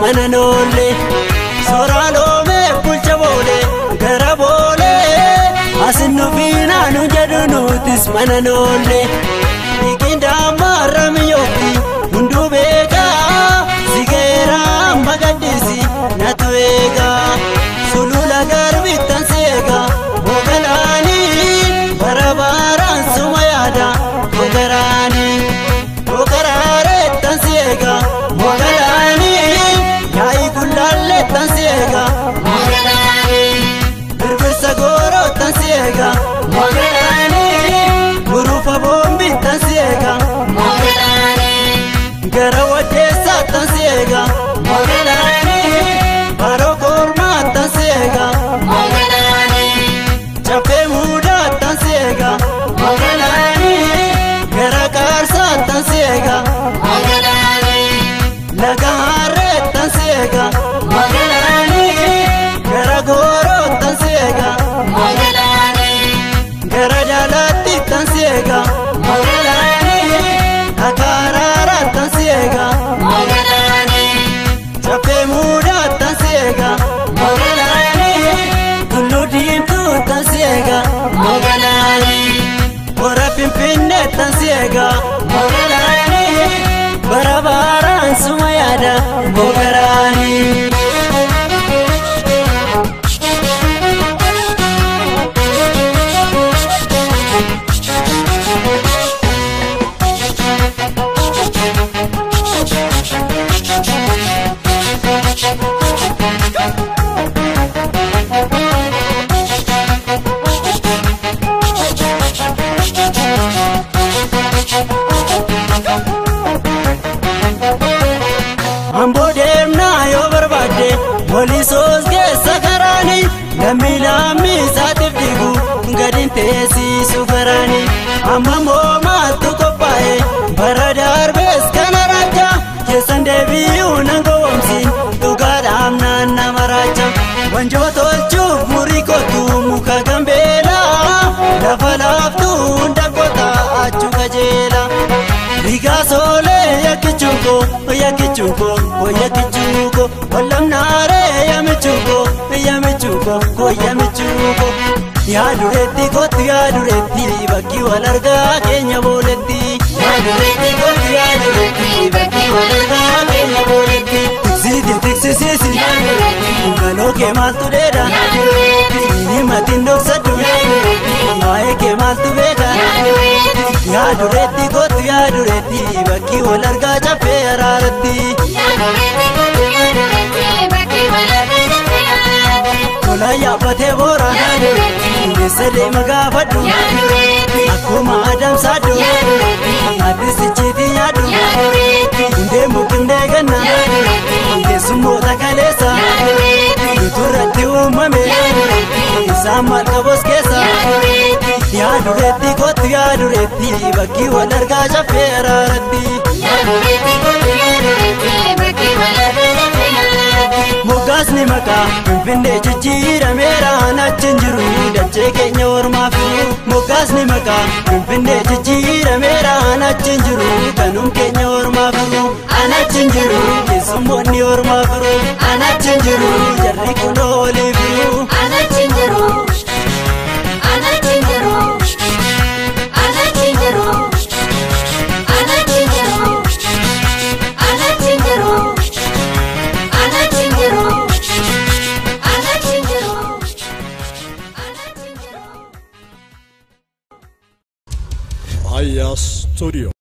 Mananole soralome pulchabole garabole asinu fina nu jadunu tis mananole ikinda maramiyoki mundu bega sigera magadisi natuega sulula garbitan sega mogalani barabaran sumayada mogarani mogarare tansega mogalani tansiega mogalani birbirsa goro tansiega mogalani gurufa bombi tansiega mogalani garawatesa tansiega mogalani barokorma tansiega mogalani chafe muda tansiega mogalani garakarsa tansiega mogalani lagahare tansiega mogalani garagoro tansiega mogalani garajalati tansiega mogalani akarara tansiega mogalani chafe muda tansiega mogalani kuludimtu tansiega mogalani ora pimpinne tansiega mogalani barabaran sumayada mogalani Polisos ke sakarani namilami satifdigu gadin tesi sufarani amma moma tukopae baradar bes kanaracha kesande biu nangomsi tugadam nanna maracha wanjo tolchu muriko tu muka gambela lafalaftu ndakota achu kajela Rigasole yakichuko yakichuko yakichuko wallamnare yamichuko yamichuko yaduretti kotti yaduretti bakki walarga kenya boletti yaduretti kotti yaduretti bakki walarga kenya boletti tiksi yaduretti maloke maltu deda yaduretti ni matindok yaduretti mae ke maltu beda yaduretti kotti yaduretti bakki walarga chafe araratti yaduretti kotti yaduretti bakki walarga chafe araratti kola yaabate bora yaduretti nesade magafaddu yaduretti akkuma adam saddu yaduretti adisichiti yadu yaduretti unde mukinde ganna yaduretti sumota kalesa yaduretti turratti uumame yaduretti samal kabos kesa yaduretti yaduretti kotti yaduretti bakki walarga chafe araratti yaduretti kotti yaduretti bakki walarga chafe araratti mogasni maka finne jijjiira meera nachin jiru dachee keenya ormaaf mogasni maka finne jijjiira meera nachin jiru kanum keenya ormaaf anachin jiru keessummoonni ormaaf anachin jiru jarri kun oliif anachin jiru anachin jiru anachin jiru anachin jiru anachin jiru anachin jiru Aya Studio.